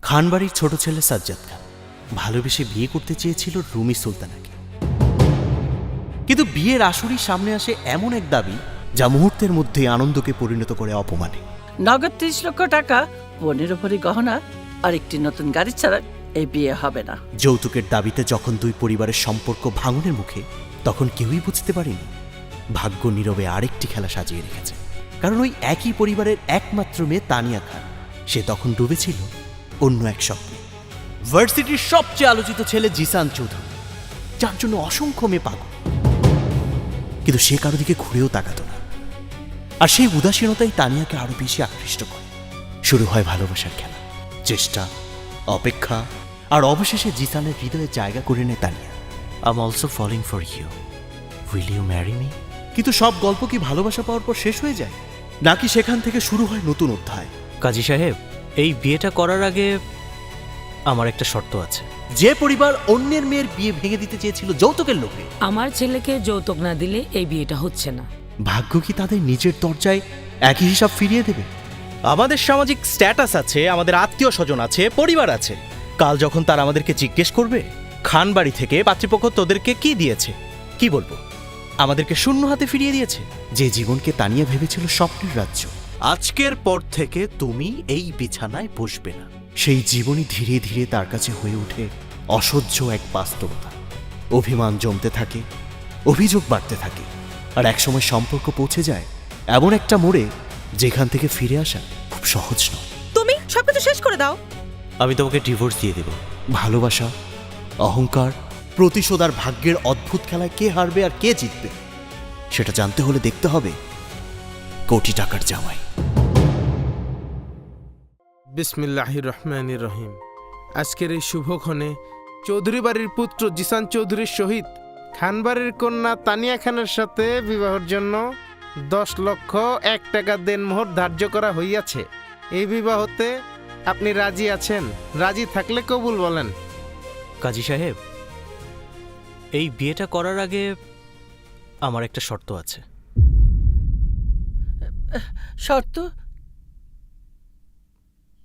খানবাড়ির ছোট ছেলে সাজ্জাদ খান ভালোবেসে বিয়ে করতে চেয়েছিল রুমি সুলতানাকে, কিন্তু বিয়ের আসরই সামনে আসে এমন এক দাবি যা মুহূর্তের মধ্যে আনন্দকে পরিণত করে অপমানে। নগদ 30 লক্ষ টাকা, 15 ভরি গহনা আর একটি নতুন গাড়ি ছাড়া এই বিয়ে হবে না। যৌতুকের দাবিতে যখন দুই পরিবারের সম্পর্ক ভাঙনের মুখে, তখন কেউই বুঝতে পারেনি ভাগ্য নীরবে আরেকটি খেলা সাজিয়ে রেখেছে। কারণ ওই একই পরিবারের একমাত্র মেয়ে তানিয়া খান, সে তখন ডুবেছিল অন্য এক স্বপ্নে। ভার্সিটির সবচেয়ে আলোচিত ছেলে জিসান চৌধুরী, যার জন্য অসংখ্য মেয়ে পাগল, কিন্তু সে কারো দিকে ঘুরেও তাকাত না। আর সেই উদাসীনতাই তানিয়াকে আরো বেশি আকৃষ্ট করে। শুরু হয় ভালোবাসার খেলা, চেষ্টা, অপেক্ষা, আর অবশেষে জিসানের হৃদয়ে জায়গা করে নেয় Tania. I am also falling for you, will you marry me? কিন্তু সব গল্প কি ভালোবাসা পাওয়ার পর শেষ হয়ে যায়, নাকি সেখান থেকে শুরু হয় নতুন অধ্যায়? কাজী সাহেব, এই বিয়েটা করার আগে আমার একটা শর্ত আছে। যে পরিবার অন্যের মেয়ের বিয়ে ভেঙে দিতে চেয়েছিল যৌতুকের লোভে, আমার ছেলেকে যৌতুক না দিলে এই বিয়েটা হচ্ছে না। ভাগ্য কি তাদের নিজের দরজায় একই হিসাব ফিরিয়ে দেবে? আমাদের সামাজিক স্ট্যাটাস আছে, আমাদের আত্মীয় স্বজন আছে, পরিবার আছে। কাল যখন তারা আমাদেরকে জিজ্ঞেস করবে খানবাড়ি থেকে পাত্রীপক্ষ তোদেরকে কি দিয়েছে, কি বলবো? আমাদেরকে শূন্য হাতে ফিরিয়ে দিয়েছে। যে জীবনকে তানিয়া ভেবেছিল স্বপ্নের রাজ্য, আজকের পর থেকে তুমি এই বিছানায় বসবে না, সেই জীবনই ধীরে ধীরে তার কাছে হয়ে ওঠে অসহ্য এক বাস্তবতা। অভিমান জমতে থাকে, অভিযোগ বাড়তে থাকে, আর একসময় সম্পর্ক পৌঁছে যায় এমন একটা মোড়ে যেখান থেকে ফিরে আসা খুব সহজ নয়। তুমি সবকিছু শেষ করে দাও। আমি তোমাকে ডিভোর্স দিয়ে দেব। ভালোবাসা, অহংকার, প্রতিশোধ আর ভাগ্যের অদ্ভুত খেলায় কে হারবে আর কে জিতবে, সেটা জানতে হলে দেখতে হবে কোটি টাকার জামাই। বিসমিল্লাহির রহমানির রহিম। আজকের এই শুভক্ষণে চৌধুরী বাড়ির পুত্র জিসান চৌধুরীর সহিত খানবাড়ির কন্যা তানিয়া খানের সাথে বিবাহের জন্য 10,01,000 টাকা দেনমোহর ধার্য করা হইয়াছে। এই বিবাহতে আপনি রাজি আছেন? রাজি থাকলে কবুল বলেন। কাজী সাহেব, এই বিয়েটা করার আগে আমার একটা শর্ত আছে। শর্ত?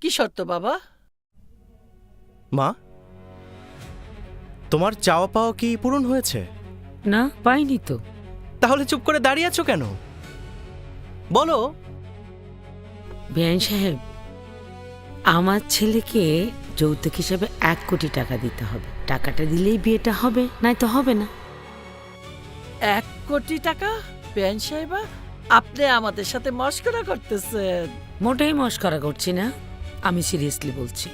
কি শর্ত বাবা? মা, তোমার চাওয়া পাওয়া কি পূরণ হয়েছে? না, পাইনি তো। তাহলে চুপ করে দাঁড়িয়ে আছো কেন? বলো। বেআইন সাহেব, আমার ছেলেকে যৌতুক হিসাবে 1 কোটি টাকা দিতে হবে। টাকাটা দিলেই বিয়েটা হবে, নাই তো হবে না। 1 কোটি টাকা? বেন সাহেবা, আপনি আমাদের সাথে মস্করা করতেছেন। মোটেই মস্করা করছি না, আমি সিরিয়াসলি বলছি।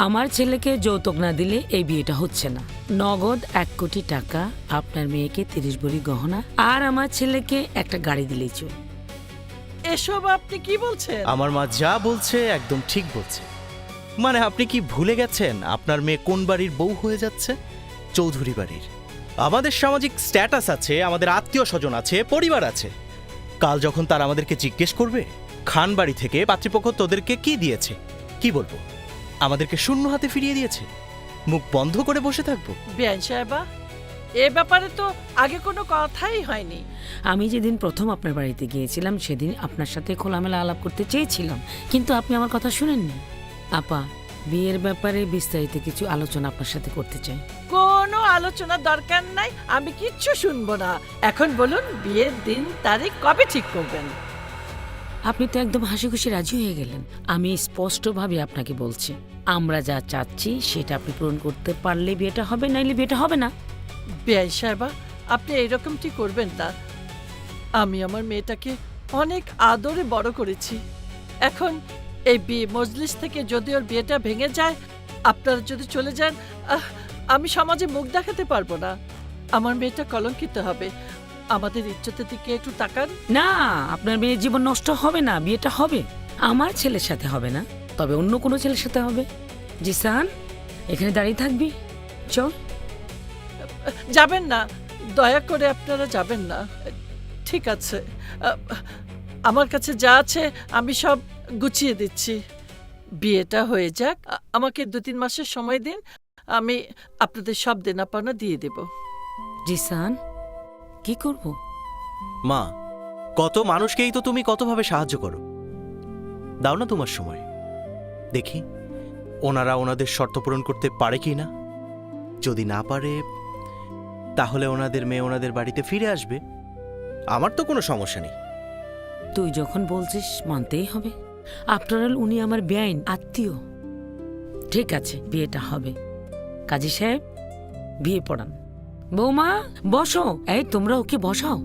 আমার ছেলেকে যৌতুক না দিলে এই বিয়েটা হচ্ছে না। নগদ 1 কোটি টাকা, আপনার মেয়েকে 30 ভরি গহনা, আর আমার ছেলেকে একটা গাড়ি দিলেই চল। এসব আপনি কি বলছেন? আমার মা যা বলছে একদম ঠিক বলছে। মানে আপনি কি ভুলে গেছেন আপনার মেয়ে কোন বাড়ির বউ হয়ে যাচ্ছে? চৌধুরী বাড়ির। আমাদের সামাজিক স্ট্যাটাস আছে, আমাদের আত্মীয় স্বজন আছে, পরিবার আছে। কাল যখন তারা আমাদেরকে জিজ্ঞেস করবে খানবাড়ি থেকে পাত্রীপক্ষ তোদেরকে কি দিয়েছে, কি বলবো? আমাদেরকে শূন্য হাতে ফিরিয়ে দিয়েছে। মুখ বন্ধ করে বসে থাকবো? বেন সাহেবা, এ ব্যাপারে তো আগে কোনো কথাই হয়নি। আমি যেদিন প্রথম আপনার বাড়িতে গিয়েছিলাম সেদিন আপনার সাথে খোলামেলা আলাপ করতে চেয়েছিলাম, কিন্তু আপনি আমার কথা শুনেননি। আপা, বিয়ের ব্যাপারে বিস্তারিত কিছু আলোচনা আপনার সাথে করতে চাই। কোনো আলোচনা দরকার নাই, আমি কিচ্ছু শুনবো না। এখন বলুন, বিয়ের দিন তারিখ কবে ঠিক করবেন? আপনি তো একদম হাসি খুশি রাজি হয়ে গেলেন। আমি স্পষ্টভাবে আপনাকে বলছি, আমরা যা চাচ্ছি সেটা আপনি পূরণ করতে পারলে বিয়েটা হবে, নাইলে বিয়েটা হবে না। বেন সাহেবা, আপনি এইরকমটি করবেন না। আমি আমার মেয়েটাকে অনেক আদরে বড় করেছি। এখন এই বিয়ে মজলিস থেকে যদি ওর বিয়েটা ভেঙে যায়, আপনারা যদি চলে যান, আমি সমাজে মুখ দেখাতে পারবো না। আমার মেয়েটা কলঙ্কিত হবে। আমাদের ইজ্জতের দিকে একটু তাকান। না, আপনার মেয়ের জীবন নষ্ট হবে না, বিয়েটা হবে। আমার ছেলের সাথে হবে না, তবে অন্য কোনো ছেলের সাথে হবে। জিসান, এখানে দাঁড়িয়ে থাকবি? চল। যাবেন না, দয়া করে আপনারা যাবেন না। ঠিক আছে, আমার কাছে যা আছে আমি সব গুছিয়ে দিচ্ছি। বিয়েটা হয়ে যাক, আমাকে 2-3 মাসের সময় দিন, আমি আপনাদের সব দেনা পাওনা দিয়ে দেব। জিসান, কি করব? মা, কত মানুষকেই তো তুমি কতভাবে সাহায্য করো। দাও না তোমার সময়, দেখি ওনারা ওনাদের শর্ত পূরণ করতে পারে কি না? যদি না পারে তাহলে ওনাদের মেয়ে ওনাদের বাড়িতে ফিরে আসবে। আমার তো কোনো সমস্যা নেই। তুই যখন বলছিস মানতেই হবে। আফটার অল উনি আমার বেআইন আত্মীয়। ঠিক আছে, বিয়েটা হবে। কাজী সাহেব, বিয়ে পড়ান। বৌমা বসো। এই তোমরা ওকে বসাও।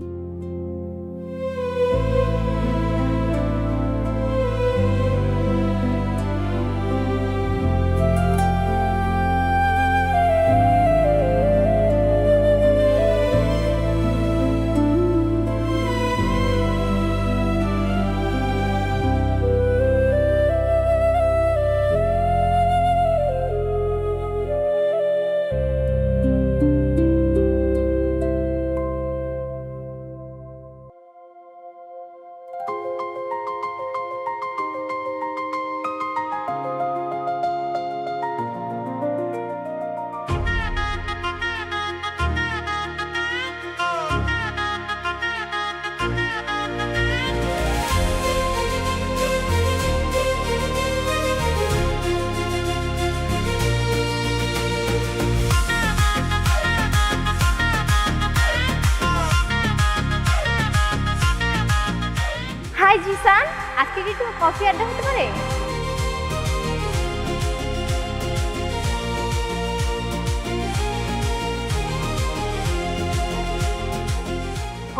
হাই জিসান, আজকে কি কোনো কফি আড্ডা হতে পারে?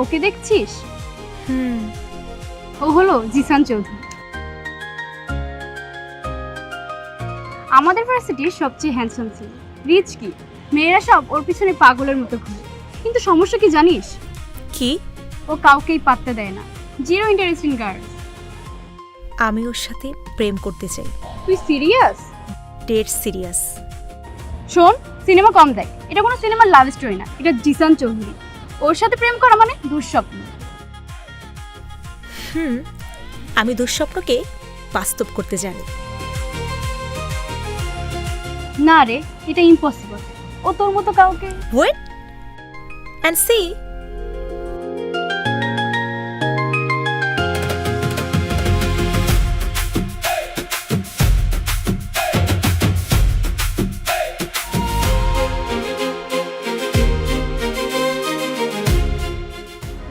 ওকে দেখছিস? ও হলো জিসান চৌধুরী, আমাদের ভার্সিটির সবচেয়ে হ্যান্ডসাম ছেলে। রিচ কি, মেয়েরা সব ওর পিছনে পাগলের মতো ঘুরে। কিন্তু সমস্যা কি জানিস? কি? ও কাউকেই পাত্তা দেয় না, জিরো ইন্টারেস্টিং গার্ল। আমি ওর সাথে প্রেম করতে চাই। তুই সিরিয়াস? Dead serious. শোন, সিনেমা কম দেখ, এটা কোনো সিনেমার লাভ স্টোরি না, এটা জিসান চৌধুরী। ওর সাথে প্রেম করা মানে দুঃস্বপ্ন। আমি দুঃস্বপ্নকে বাস্তব করতে জানি। না রে, এটা ইম্পসিবল। ও তোর মতো কাউকে। Wait and see.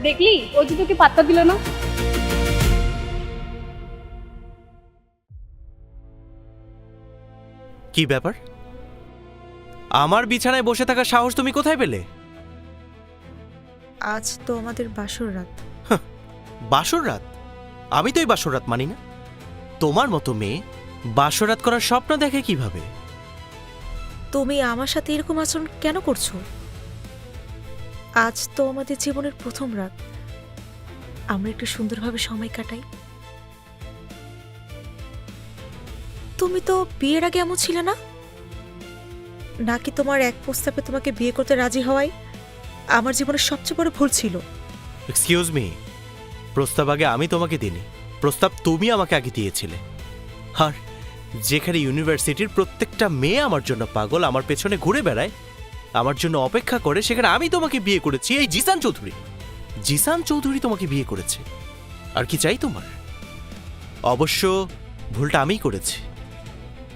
দেখলি, ও যে তোকে পাত্তা দিল না। কি ব্যাপার? আমার বিছানায় বসে থাকার সাহস তুমি কোথায় পেলে? আজ তো আমাদের বাসর রাত। বাসর রাত? আমি তো এই বাসর রাত মানি না। তোমার মতো মেয়ে বাসর রাত করার স্বপ্ন দেখে কিভাবে? তুমি আমার সাথে এরকম আচরণ কেন করছো? আজ তো আমাদের জীবনের প্রথম রাত, আমরা একটু সুন্দরভাবে সময় কাটাই। তুমি তো বিয়ের আগে এমন ছিলে না? নাকি তোমার এক প্রস্তাবে তোমাকে বিয়ে করতে রাজি হওয়াই আমার জীবনের সবচেয়ে বড় ভুল ছিল? এক্সকিউজ মি, প্রস্তাব আগে আমি তোমাকে দিইনি, প্রস্তাব তুমি আমাকে আগে দিয়েছিলে। আর যেখানে ইউনিভার্সিটির প্রত্যেকটা মেয়ে আমার জন্য পাগল, আমার পেছনে ঘুরে বেড়ায়, আমার জন্য অপেক্ষা করে, সেখানে আমি তোমাকে বিয়ে করেছি। এই জিসান চৌধুরী, জিসান চৌধুরী তোমাকে বিয়ে করেছে। আর কি চাই তোমার? অবশ্য ভুলটা আমিই করেছি,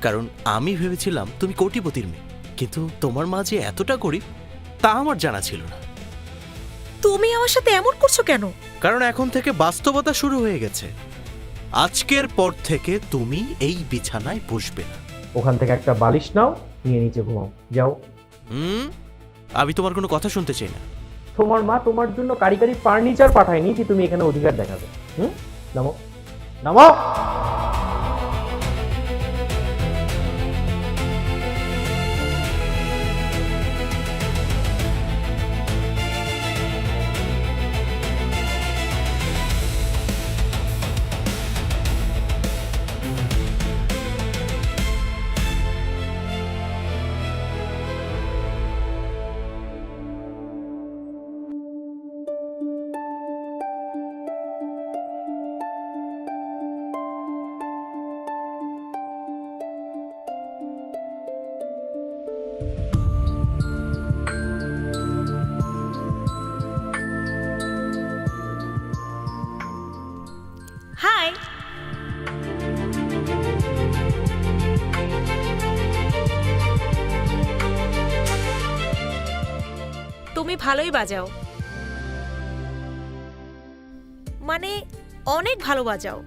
কারণ আমি ভেবেছিলাম তুমি কোটিপতির মেয়ে, কিন্তু তোমার মা যে এতটা গরিব তা আমার জানা ছিল না। তুমি আমার সাথে এমন করছো কেন? কারণ এখন থেকে বাস্তবতা শুরু হয়ে গেছে। আজকের পর থেকে তুমি এই বিছানায় বসবে না। ওখান থেকে একটা বালিশ নাও, নিয়ে নিচে ঘুমাও, যাও। আমি তোমার কোনো কথা শুনতে চাই না। তোমার মা তোমার জন্য কারি কারি ফার্নিচার পাঠায়নি যে তুমি এখানে অধিকার দেখাবে। নামো, নামো। তুমি ভালোই বাজাও, মানে অনেক ভালো বাজাও।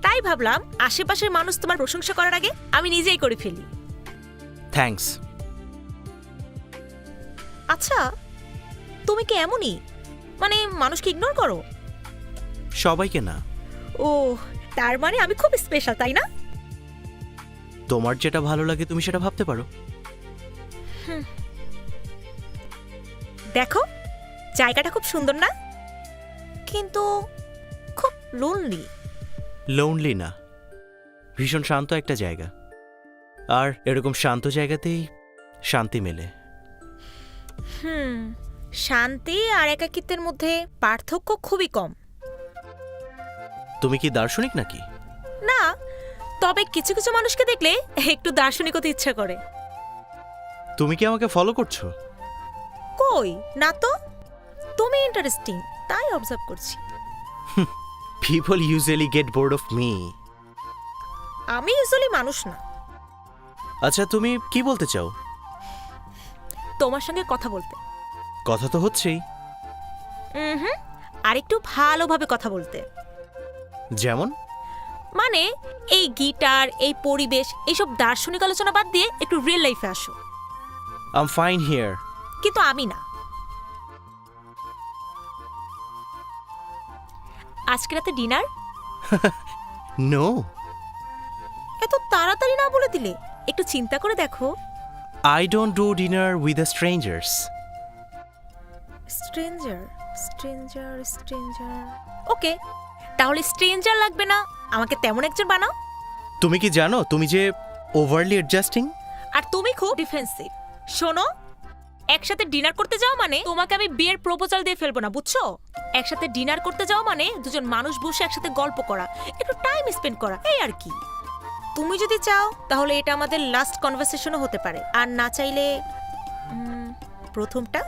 তাই ভাবলাম আশেপাশের মানুষ তোমার প্রশংসা করার আগে আমি নিজেই করে ফেলি। থ্যাঙ্কস। আচ্ছা, তুমি কি এমনই, মানে মানুষকে ইগনোর করো? সবাইকে না। ও, তার মানে আমি খুব স্পেশাল, তাই না? তোমার যেটা ভালো লাগে তুমি সেটা ভাবতে পারো। দেখো, জায়গাটা খুব সুন্দর না? কিন্তু খুব লোনলি। লোনলি না, ভীষণ শান্ত একটা জায়গা। আর এরকম শান্ত জায়গাতেই শান্তি মেলে। শান্তি আর একাকিত্বের মধ্যে পার্থক্য খুবই কম। তুমি কি দার্শনিক নাকি? না, তবে কিছু কিছু মানুষকে দেখলে একটু দার্শনিকতা ইচ্ছা করে। তুমি কি আমাকে ফলো করছো? কই না তো, তুমি ইন্টারেস্টিং তাই অবজার্ভ করছি। People usually gate board of me. আমি ইউজুয়ালি মানুষ না। আচ্ছা, তুমি কি বলতে চাও? তোমার সঙ্গে কথা বলতে। কথা তো হচ্ছেই। আর একটু ভালোভাবে কথা বলতে। যেমন? মানে এই গিটার, এই পরিবেশ, এইসব দার্শনিক আলোচনা বাদ দিয়ে একটু রিয়েল লাইফে আসো। I am fine here. কিন্তু আমি না। আজকে রাতে ডিনার? নো। এত তাড়াতাড়ি না বলে দিলে, একটু চিন্তা করে দেখো। I don't do dinner with strangers. Stranger, stranger, stranger. Okay, তাহলে স্ট্রেঞ্জার লাগবে না, আমাকে তেমন একজন বানাও। তুমি কি জানো তুমি যে ওভারলি অ্যাডজাস্টিং? আর তুমি খুব ডিফেন্সিভ। শোনো, একসাথে ডিনার করতে যাও মানে তোমাকে আমি বিয়ের প্রপোজাল দিয়ে ফেলবো না, বুঝছো? একসাথে ডিনার করতে যাও মানে দুজন মানুষ বসে একসাথে গল্প করা, একটু টাইম স্পেন্ড করা, এই আর কি। তুমি যদি চাও তাহলে এটা আমাদের লাস্ট কনভারসেশনও হতে পারে, আর না চাইলে প্রথমটা।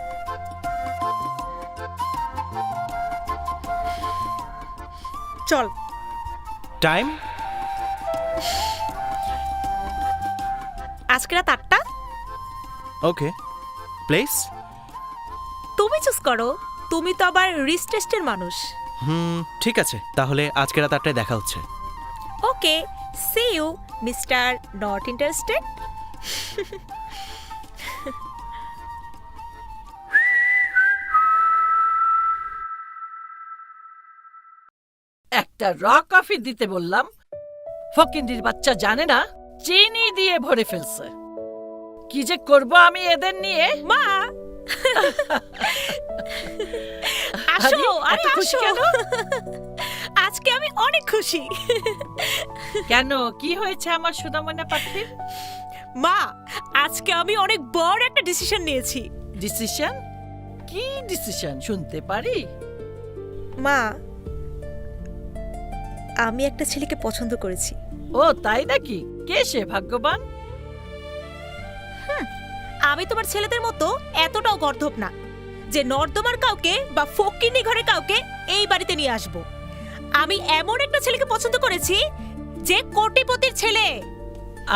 চল। টাইম? আজকে রাত 8টা। ওকে। প্লেস? তুমি চুজ করো, তুমি তো আবার রিস্ক টেস্টের মানুষ। ঠিক আছে, তাহলে আজকে রাত 8টায় দেখা হচ্ছে। Okay, see you mister not interested. একটা র কফি দিতে বললাম, ফকিন্দির বাচ্চা জানে না চিনি দিয়ে ভরে ফেলছে। কি যে করব আমি এদের নিয়ে। মা, আসো, আরে, এত আরে খুশি আসো। কেন? আজকে আমি অনেক খুশি। কেন, কি হয়েছে আমার সোনামনা পাখির? মা, আজকে আমি অনেক বড় একটা ডিসিশন নিয়েছি। ডিসিশন? কি ডিসিশন শুনতে পারি? মা, আমি একটা ছেলেকে পছন্দ করেছি। ও তাই নাকি? কে সে ভাগ্যবান? আমি তোমার ছেলেদের মতো এতটাও গর্ধব না যে নর্দমার কাউকে বা ফকিন্নি ঘরে কাউকে এই বাড়িতে নিয়ে আসব। আমি এমন একটা ছেলেকে পছন্দ করেছি যে কোটিপতির ছেলে।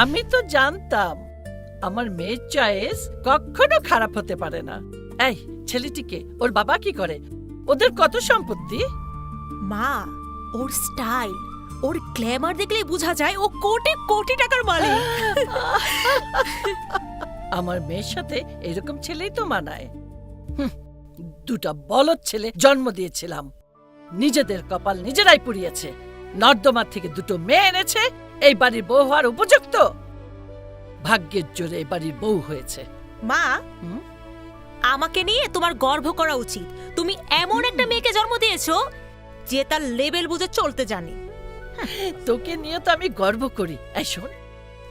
আমি তো জানতাম আমার মেয়ের চয়েস কখনো খারাপ হতে পারে না। এই ছেলেটিকে, ওর বাবা কি করে? ওদের কত সম্পত্তি? মা, ওর স্টাইল, ওর গ্ল্যামার দেখলেই বোঝা যায় ও কোটি কোটি টাকার মালিক। আমার মেয়ের সাথে এরকম ছেলেই তো মানায়। দুটা বলদ ছেলে জন্ম দিয়েছিলাম, নিজেদের কপাল নিজেরাই পুড়িয়েছে। নর্দমা থেকে দুটো মেয়ে এনেছে, এই বাড়ির বউ হওয়ার উপযুক্ত। ভাগ্যের জোরে এই বাড়ির বউ হয়েছে। মা, আমাকে নিয়ে তোমার গর্ব করা উচিত। তুমি এমন একটা মেয়েকে জন্ম দিয়েছো যে তার লেভেল বুঝে চলতে জানে। তোকে নিয়ে তো আমি গর্ব করি। এই শোন,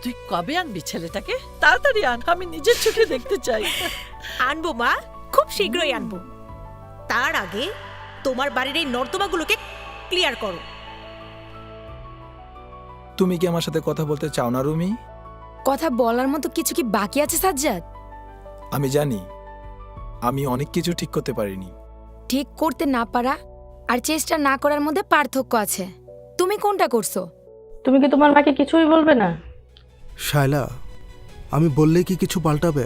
তুই কবে আনবি ছেলেটাকে? তাড়াতাড়ি আন, আমি নিজের চোখে দেখতে চাই। আনবো মা, খুব শীঘ্রই আনবো। তার আগে তোমার বাড়ির এই নর্দমাগুলোকে ক্লিয়ার করো। তুমি কি আমার সাথে কথা বলতে চাও না রুমি? কথা বলার মতো কিছু কি বাকি আছে সাজ্জাদ? আমি জানি আমি অনেক কিছু ঠিক করতে পারিনি। ঠিক করতে না পারা আর চেষ্টা না করার মধ্যে পার্থক্য আছে। তুমি কোনটা করছো? তুমি কি তোমার মাকে কিছুই বলবে না? শায়লা, আমি বললে কি কিছু পাল্টাবে?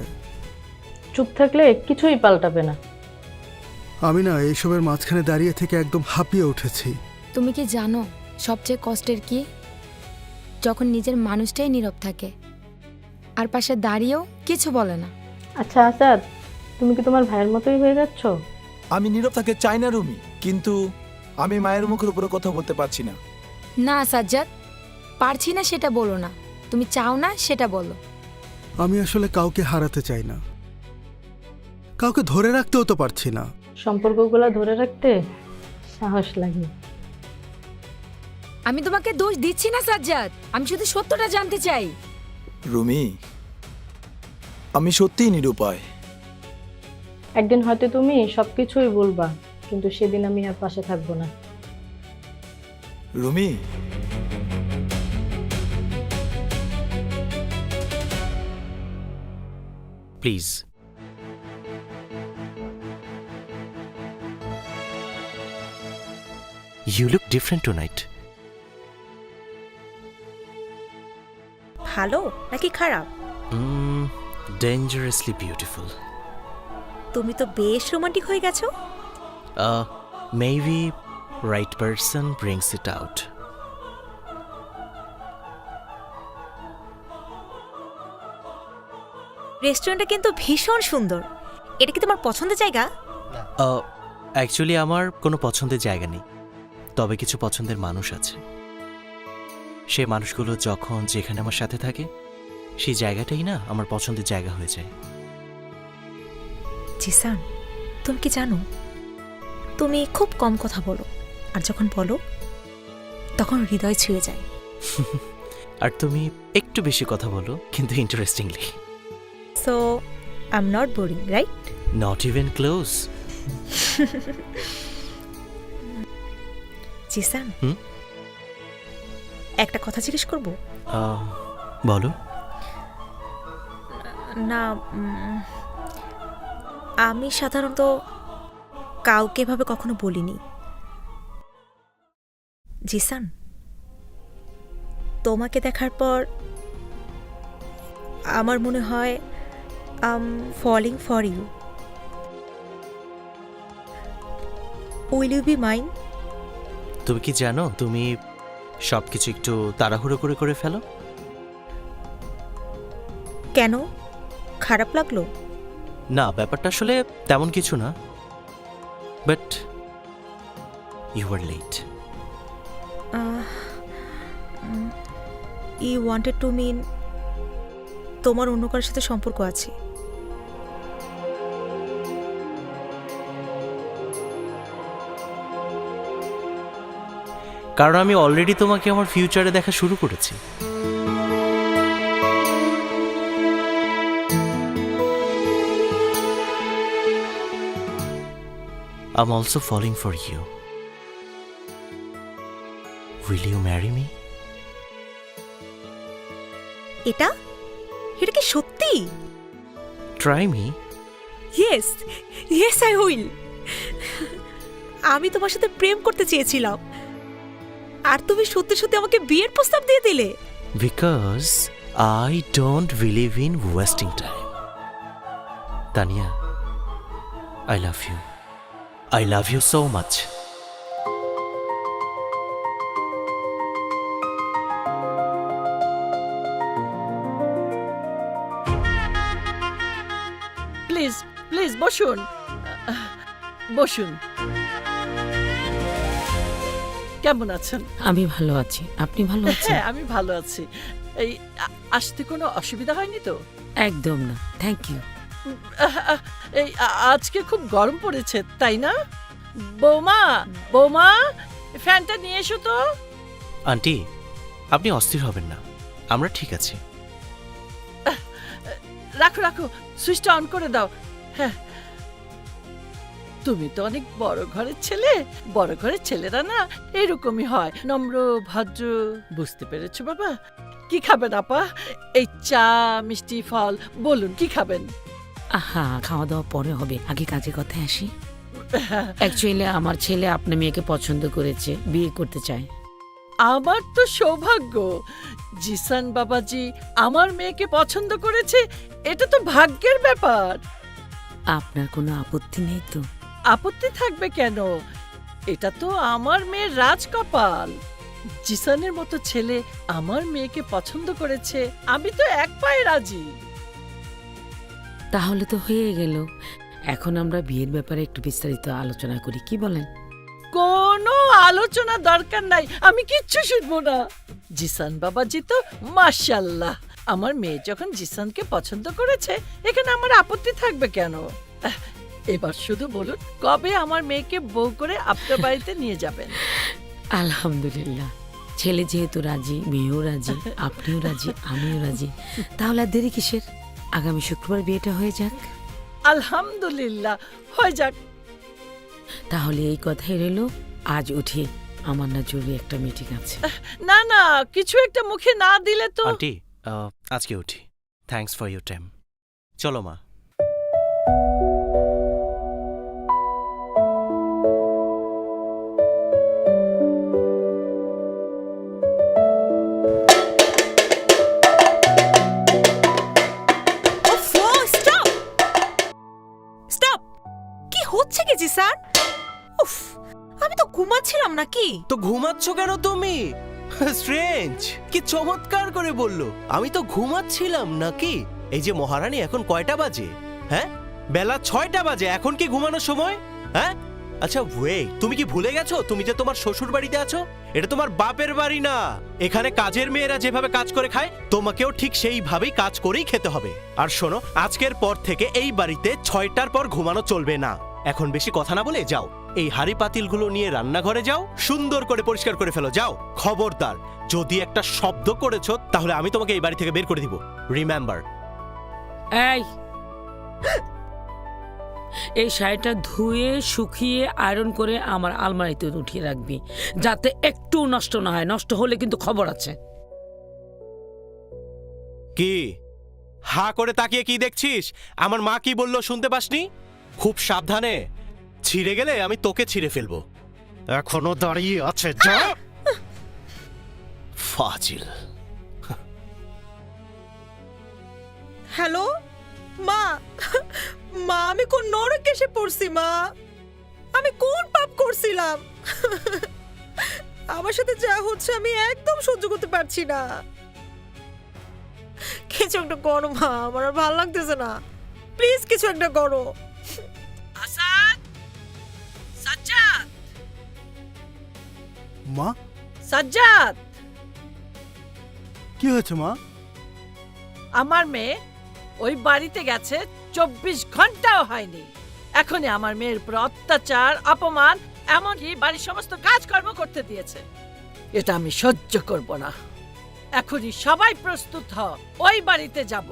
চুপ থাকলে কিছুই পাল্টাবে না। আমি না এইসবের মাঝখানে দাঁড়িয়ে থেকে একদম হাঁপিয়ে উঠেছি। তুমি কি জানো সবচেয়ে কষ্টের কি? যখন নিজের মানুষটাই নীরব থাকে আর পাশে দাঁড়িয়েও কিছু বলে না। আচ্ছা আসাদ, তুমি কি তোমার ভাইয়ের মতোই হয়ে যাচ্ছ? আমি নীরব থাকতে চাই না রুমি, কিন্তু আমি মায়ের মুখের উপরে কথা বলতে পারছি না। না সাজ্জাদ, পারছি না সেটা বলো না, তুমি চাও না সেটা বলো। আমি আসলে কাউকে হারাতে চাই না, কাউকে ধরে রাখতেও তো পারছি না। সম্পর্কগুলো ধরে রাখতে সাহস লাগে। আমি তোমাকে দোষ দিচ্ছি না সাজ্জাদ, আমি শুধু সত্যটা জানতে চাই। রুমি, আমি সত্যিই নিরুপায়। একদিন হয়তো তুমি সবকিছুই বলবা, কিন্তু সেদিন আমি আর পাশে থাকবো না। Rumi, please. You look different tonight. ভালো নাকি খারাপ? Dangerously beautiful. তুমি তো বেশ রোমান্টিক হয়ে গেছো। Maybe right person brings it out. রেস্টুরেন্টটা কিন্তু ভীষণ সুন্দর। এটা কি তোমার পছন্দের জায়গা? অ্যাকচুয়ালি আমার কোনো পছন্দের জায়গা নেই, তবে কিছু পছন্দের মানুষ আছে। সে মানুষগুলো যখন যেখানে আমার সাথে থাকে, সেই জায়গাটাই না আমার পছন্দের জায়গা হয়ে যায়। জিসান, তুমি কি জানো তুমি খুব কম কথা বলো, আর যখন বলো তখন হৃদয় ছুঁয়ে যায়। আর তুমি একটু বেশি কথা বলো, কিন্তু interestingly. So I am not boring, right? Not even close. Jisan, একটা কথা জিজ্ঞেস করবো? বলো। না, আমি সাধারণত কাউকে এভাবে কখনো বলিনি। জিসান, তোমাকে দেখার পর আমার মনে হয় I am falling for you. Will you be mine? তুমি কি জানো তুমি সবকিছু একটু তাড়াহুড়ো করে ফেলো? কেন, খারাপ লাগলো? না, ব্যাপারটা আসলে তেমন কিছু না, but you are late. You wanted to mean তোমার অন্য কারোর সাথে সম্পর্ক আছে? কারণ আমি অলরেডি তোমাকে আমার ফিউচারে দেখা শুরু করেছি। I'm also falling for you. Will you marry me? এটা এটা কি সত্যি? Try me. Yes yes, I will. আমি তোমার সাথে প্রেম করতে চেয়েছিলাম, আর তুমি সত্যি সত্যি আমাকে বিয়ের প্রস্তাব দিয়ে দিলে। Because I don't believe in wasting time. Tanya, I love you. I love you so much. Please please বসুন, বসুন। কেমন আছেন? আমি ভালো আছি, আপনি ভালো আছেন? হ্যাঁ, আমি ভালো আছি। এই আসতে কোনো অসুবিধা হয়নি তো? একদম না, থ্যাংক ইউ। এই আজকে খুব গরম পড়েছে, তাই না? বৌমা, বৌমা, ফ্যানটা নিয়ে এসো তো। আন্টি, আপনি অস্থির হবেন না, আমরা ঠিক আছি। রাখো রাখো, সুইচটা অন করে দাও। হ্যাঁ, তুমি তো অনেক বড় ঘরের ছেলে। বড় ঘরের ছেলেরা না এরকমই হয়, নম্র ভদ্র। বুঝতে পেরেছো বাবা? কি খাবেন আপা? এই চা, মিষ্টি, ফল, বলুন কি খাবেন? আহা, খাওয়া দাওয়া পরে হবে, আগে কাজে কথায় আসি। অ্যাকচুয়ালি আমার ছেলে আপনার মেয়েকে পছন্দ করেছে, বিয়ে করতে চায়। আমার তো সৌভাগ্য, জিসান বাবাজি আমার মেয়েকে পছন্দ করেছে। এটা তো ভাগ্যের ব্যাপার। আপনার কোনো আপত্তি নেই তো? আপত্তি থাকবে কেন? এটা তো আমার মেয়ের রাজকপাল। জিসানের মতো ছেলে আমার মেয়েকে পছন্দ করেছে, আমি তো এক পায়ে রাজি। তাহলে তো হয়ে গেল। এখন আমরা বিয়ের ব্যাপারে একটু বিস্তারিত আলোচনা করি, কি বলেন? কোনো আলোচনা দরকার নাই, আমি কিচ্ছু শুনবো না। জিসান বাবাজি তো মাশাআল্লাহ, আমার মেয়ে যখন জিসানকে পছন্দ করেছে, এখানে আমার আপত্তি থাকবে কেন? এবার শুধু বলুন, কবে আমার মেয়েকে বউ করে আপনার বাড়িতে নিয়ে যাবেন? আলহামদুলিল্লাহ, ছেলে যেহেতু রাজি, মেয়েও রাজি, আপনিও রাজি, আমিও রাজি, তাহলে আর দেরি কিসের? আগামী শুক্রবার বিয়েটা হয়ে যাক। আলহামদুলিল্লাহ, হয়ে যাক। তাহলে এই কথাই রইল, আজ উঠি, আমার না জরুরি একটা মিটিং আছে। না না, কিছু একটা মুখে না দিলে তো। আন্টি, আজকে উঠি। Thanks for your time. চলো মা। স্টপ! কি হচ্ছে কি জিসান? উফ, আমি তো ঘুমাচ্ছিলাম নাকি? তো ঘুমাচ্ছ কেন তুমি? স্ট্রেঞ্জ, কি চমৎকার করে বললো, আমি তো ঘুমাচ্ছিলাম নাকি? এই যে মহারানী, এখন কয়টা বাজে? হ্যাঁ, বেলা 6টা বাজে। এখন কি ঘুমানোর সময়? হ্যাঁ, আচ্ছা ওয়েট, তুমি কি ভুলে গেছো তুমি যে তোমার শ্বশুর বাড়িতে আছো? এটা তোমার বাপের বাড়ি না। এখানে কাজের মেয়েরা যেভাবে কাজ করে খায়, তোমাকেও ঠিক সেইভাবেই কাজ করেই খেতে হবে। আর শোনো, আজকের পর থেকে এই বাড়িতে 6টার পর ঘুমানো চলবে না। এখন বেশি কথা না বলে যাও, এই হাড়ি পাতিলগুলো নিয়ে রান্নাঘরে যাও, সুন্দর করে পরিষ্কার করে ফেলো। যাও, খবরদার যদি একটা শব্দ করেছো তাহলে আমি তোমাকে এই বাড়ি থেকে বের করে দিব। রিমেম্বার। এই, এই শাড়িটা ধুয়ে শুকিয়ে আয়রন করে আমার আলমারিতে উঠিয়ে রাখবি, যাতে একটু নষ্ট না হয়। নষ্ট হলে কিন্তু খবর আছে। কি হা করে তাকিয়ে কি দেখছিস? আমার মা কি বললো শুনতে পাসনি? খুব সাবধানে, ছিঁড়ে গেলে আমি তোকে ছিঁড়ে ফেলবো। এখনো দাঁড়িয়ে আছে, যা। ফাজিল। হ্যালো মা, মা আমি কোন নরকে এসে পড়ছি? মা, আমি কোন পাপ করছিলাম? আমার সাথে যা হচ্ছে আমি একদম সহ্য করতে পারছি না। কিছু একটা করো মা, আমার আর ভালো লাগতেছে না। প্লিজ কিছু একটা করো। আসাদ, সাজ্জাদ, মা, সাজ্জাদ, কি হয়েছে মা? আমার মেয়ে ওই বাড়িতে গেছে, 24 ঘন্টাও হয়নি। এখনই আমার মেয়ের উপর অত্যাচার, অপমান, এমনকি বাড়ির সমস্ত কাজকর্ম করতে দিয়েছে। এটা আমি সহ্য করব না। এখনই সবাই প্রস্তুত হ, ওই বাড়িতে যাব।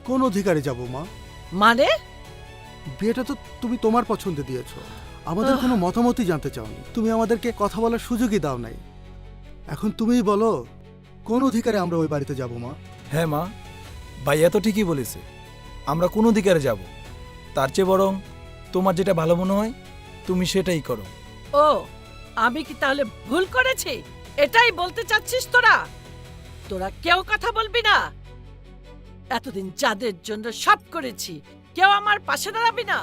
কোন অধিকারে যাব মা? মানে? বিয়েটা তো তুমি তোমার পছন্দে দিয়েছো, আমাদের কোনো মতামতই জানতে চাওনি। তুমি আমাদেরকে কথা বলার সুযোগই দাও নাই। এখন তুমিই বলো, কোন অধিকারে আমরা ওই বাড়িতে যাব মা? হ্যাঁ মা, ভাইয়া তো ঠিকই বলেছে, আমরা কোন অধিকারে যাব। তার চেয়ে বরং তোমার যেটা ভালো মনে হয় তুমি সেটাই করো। ও, আমি কি তাহলে ভুল করেছি? এটাই বলতে চাচ্ছিস তোরা? তোরা কেউ কথা বলবি না? এতদিন যাদের জন্য সব করেছি, কেউ আমার পাশে দাঁড়াবি না?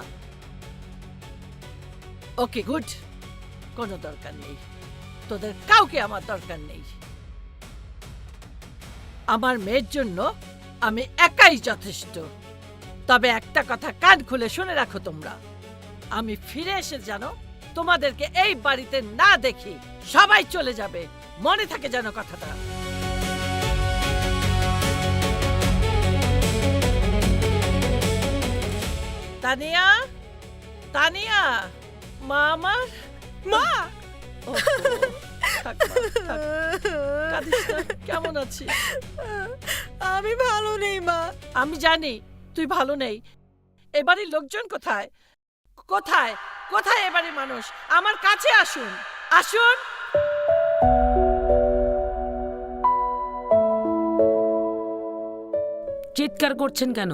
ওকে, গুড। কোনো দরকার নেই, তোদের কাউকে আমার দরকার নেই। আমার মেয়ের জন্য আমি একাই যথেষ্ট। তবে একটা কথা কান খুলে শুনে রাখো তোমরা, আমি ফিরে এসে যেন তোমাদেরকে এই বাড়িতে না দেখি। সবাই চলে যাবে, মনে থাকে যেন কথাটা। তানিয়া, তানিয়া, মা আমার মা। কেমন আছিস? আমি ভালো নেই মা। আমি জানি তুই ভালো নেই। এবারের লোকজন কোথায়? কোথায় কোথায় এবারের মানুষ? আমার কাছে আসুন, আসুন। চিৎকার করছেন কেন?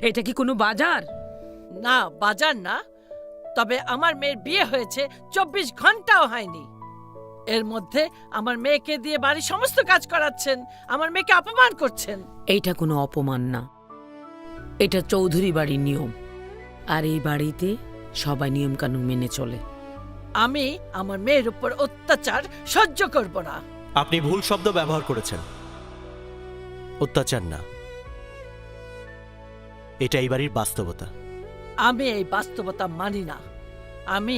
এটা কি কোনো বাজার? না, বাজার না। তবে আমার মেয়ের বিয়ে হয়েছে, 24 ঘন্টাও হয়নি। এর মধ্যে আমার মেয়েকে দিয়ে বাড়ির সমস্ত কাজ করাচ্ছেন, আমার মেয়েকে অপমান করছেন। এইটা কোনো অপমান না, এটা চৌধুরী বাড়ির নিয়ম। আর এই বাড়িতে সবাই নিয়মকানুন মেনে চলে। আমি আমার মেয়ের উপর অত্যাচার সহ্য করব না। আপনি ভুল শব্দ ব্যবহার করেছেন। অত্যাচার না, এটা এই বাড়ির বাস্তবতা। আমি এই বাস্তবতা মানি না। আমি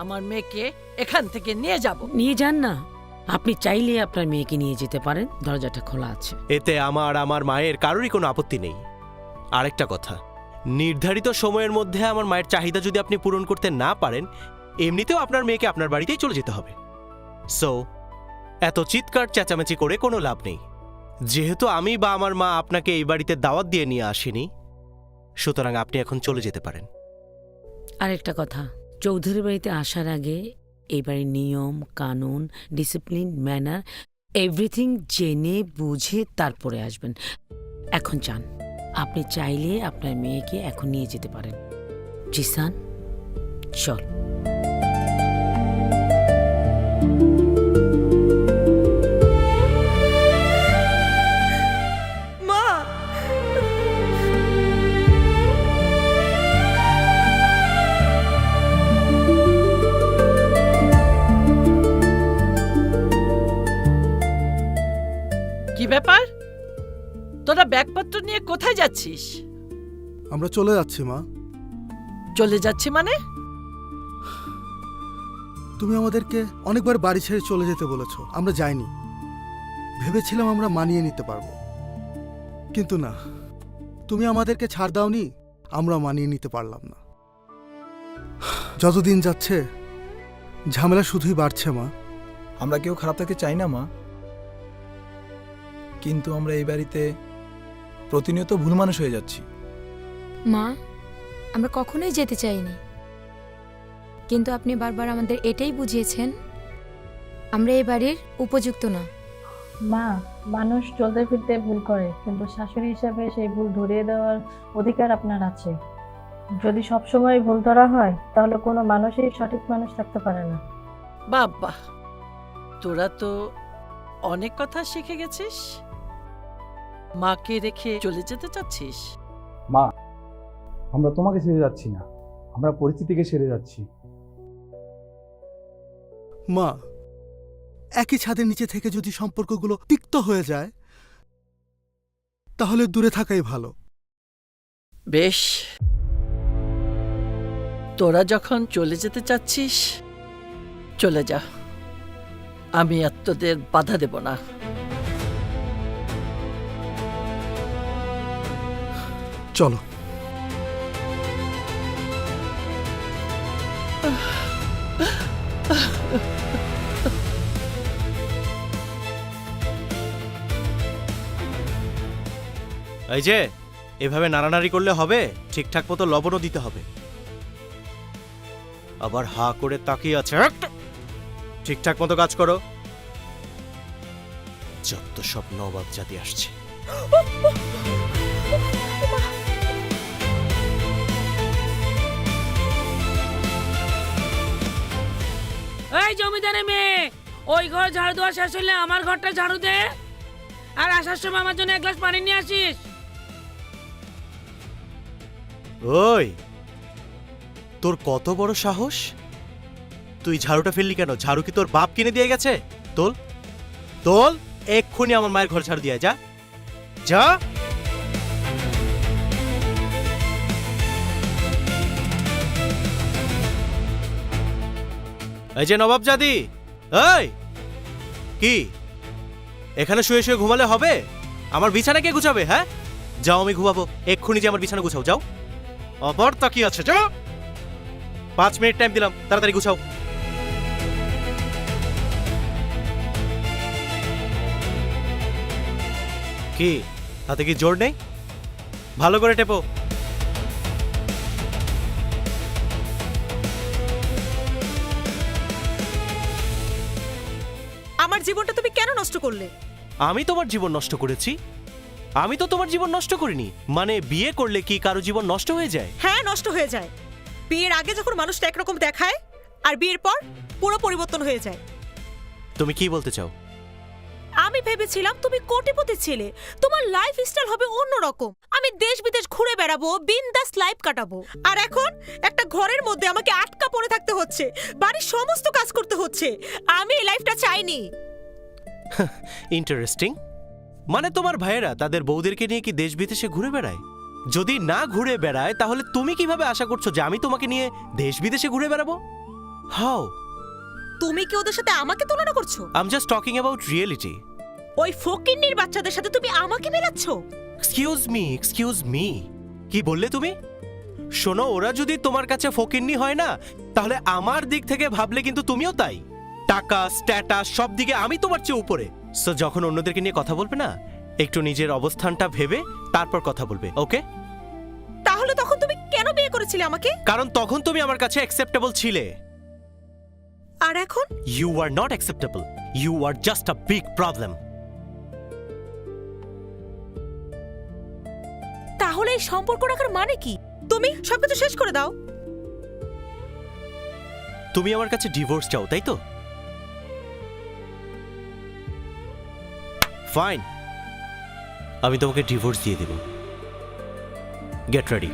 আমার মেয়েকে এখান থেকে নিয়ে যাব। নিয়ে যান না, আপনি চাইলে আপনার মেয়েকে নিয়ে যেতে পারেন, দরজাটা খোলা আছে। এতে আমার মায়ের কারোরই কোনো আপত্তি নেই। আরেকটা কথা, নির্ধারিত সময়ের মধ্যে আমার মায়ের চাহিদা যদি আপনি পূরণ করতে না পারেন, এমনিতেও আপনার মেয়েকে আপনার বাড়িতেই চলে যেতে হবে। সো এত চিৎকার চেঁচামেচি করে কোনো লাভ নেই। যেহেতু আমি বা আমার মা আপনাকে এই বাড়িতে দাওয়াত দিয়ে নিয়ে আসিনি, সুতরাং আপনি এখন চলে যেতে পারেন। আরেকটা কথা, চৌধুরী বাড়িতে আসার আগে এই বাড়ির নিয়ম কানুন, ডিসিপ্লিন, ম্যানার এভরিথিং জেনে বুঝে তারপরে আসবেন। এখন চান, আপনি চাইলে আপনার মেয়েকে এখন নিয়ে যেতে পারেন। জিসান, চল। মা, কি ব্যাপার? তোরা ব্যাগপত্র নিয়ে কোথায় যাচ্ছিস? আমরা চলে যাচ্ছি মা। চলে যাচ্ছি মানে? তুমি আমাদেরকে অনেকবার বাড়ি ছেড়ে চলে যেতে বলেছো, আমরা যাইনি। ভেবেছিলাম আমরা মানিয়ে নিতে পারবো, কিন্তু না, তুমি আমাদেরকে ছাড় দাওনি, আমরা মানিয়ে নিতে পারলাম না। যতদিন যাচ্ছে ঝামেলা শুধুই বাড়ছে মা। আমরা কেউ খারাপ থাকতে চাই না মা, কিন্তু আমরা এই বাড়িতে প্রতিনিয়ত ভুল মানুষ হয়ে যাচ্ছি। মা, আমরা কখনোই যেতে চাইনি, কিন্তু আপনি বারবার আমাদের এটাই বুঝিয়েছেন আমরা এই বাড়ির উপযুক্ত না। মা, মানুষ চলতে ফিরতে ভুল করে, কিন্তু শাশুড়ি হিসাবে সেই ভুল ধরিয়ে দেওয়ার অধিকার আপনার আছে। যদি সবসময় ভুল ধরা হয় তাহলে কোনো মানুষই সঠিক মানুষ থাকতে পারে না। বাবা, তোরা তো অনেক কথা শিখে গেছিস। মাকে রেখে চলে যেতে চাচ্ছিস? মা, আমরা তোমাকে ছেড়ে যাচ্ছি না, আমরা পরিস্থিতিকে ছেড়ে যাচ্ছি। মা, একই ছাদের নিচে থেকে যদি সম্পর্কগুলো তিক্ত হয়ে যায়, তাহলে দূরে থাকাই ভালো। বেশ, তোরা যখন চলে যেতে চাচ্ছিস চলে যা, আমি আর তোদের বাধা দেব না। চলো। এই যে এভাবে নাড়ানাড়ি করলে হবে? ঠিকঠাক মতো লবণও দিতে হবে। আবার হা করে তাকিয়ে আছে, ঠিকঠাক মতো কাজ করো। যত সব নবাব জাতি আসছে। এই জমিদারের মেয়ে, ওই ঘর ঝাড়ু দেওয়া শেষ হলে আমার ঘরটা ঝাড়ু দে, আর আসার সময় আমার জন্য এক গ্লাস পানি নিয়ে আসিস। ওই, তোর কত বড় সাহস! তুই ঝাড়ুটা ফেললি কেন? ঝাড়ু কি তোর বাপ কিনে দিয়ে গেছে? তোল তোল, এক্ষুনি আমার মায়ের ঘর ঝাড়ু দিয়ে যা, যা। এই যে নবাবজাদি, এই কি এখানে শুয়ে শুয়ে ঘুমালে হবে? আমার বিছানা কে গুছাবে? হ্যাঁ, যাও, আমি ঘুমাবো। এক্ষুনি যে আমার বিছানা গুছাও, যাও। আবার তাকিয়ে আছে, যাও। 5 মিনিট টাইম দিলাম, তাড়াতাড়ি গুছাও। কি তাতে কি জোর নেই? ভালো করে টেপো। আমার জীবনটা তুমি কেন নষ্ট করলে? আমি তোমার জীবন নষ্ট করেছি? আমি তো তোমার জীবন নষ্ট করিনি। মানে বিয়ে করলে কি কারো জীবন নষ্ট হয়ে যায়? হ্যাঁ, নষ্ট হয়ে যায়। বিয়ের আগে যখন মানুষটা একরকম দেখায়, আর বিয়ের পর পুরো পরিবর্তন হয়ে যায়। তুমি কি বলতে চাও? আমি ভেবেছিলাম তুমি কোটিপতি ছেলে, তোমার লাইফ স্টাইল হবে অন্যরকম। আমি দেশ বিদেশ ঘুরে বেড়াবো, বিন্দাস লাইফ কাটাবো। আর এখন একটা ঘরের মধ্যে আমাকে আটকা পড়ে থাকতে হচ্ছে, বাড়ির সমস্ত কাজ করতে হচ্ছে। আমি এই লাইফটা চাইনি। ইন্টারেস্টিং। মানে তোমার ভাইয়েরা তাদের বউদেরকে নিয়ে কি দেশ বিদেশে ঘুরে বেড়ায়? যদি না ঘুরে বেড়ায় তাহলে তুমি কিভাবে আশা করছো যে আমি তোমাকে নিয়ে দেশ বিদেশে ঘুরে বেড়াবো? হাউ? তুমি কি ওদের সাথে আমাকে তুলনা করছো? I am just talking about reality. ওই ফকিন্নির বাচ্চাদের সাথে তুমি আমাকে মেলাচ্ছ? এক্সকিউজ মি, কি বললে তুমি? শোনো, ওরা যদি তোমার কাছে ফকিন্নি হয় না, তাহলে আমার দিক থেকে ভাবলে কিন্তু তুমিও তাই। টাকা, স্ট্যাটাস সব দিকে আমি তোমার চেয়ে উপরে। সো যখন অন্যদেরকে নিয়ে কথা বলবে না, একটু নিজের অবস্থানটা ভেবে তারপর কথা বলবে, ওকে? তাহলে তখন তুমি কেন বিয়ে করেছিলে আমাকে? কারণ তখন তুমি আমার কাছে অ্যাকসেপ্টেবল ছিলে। আর এখন? You are not acceptable, you are just a big problem. তাহলে এই সম্পর্ক রাখার মানে কি? তুমি সবকিছু শেষ করে দাও। তুমি আমার কাছে ডিভোর্স চাও, তাই তো? ফাইন, আমি তোমাকে ডিভোর্স দিয়ে দেব। Get ready.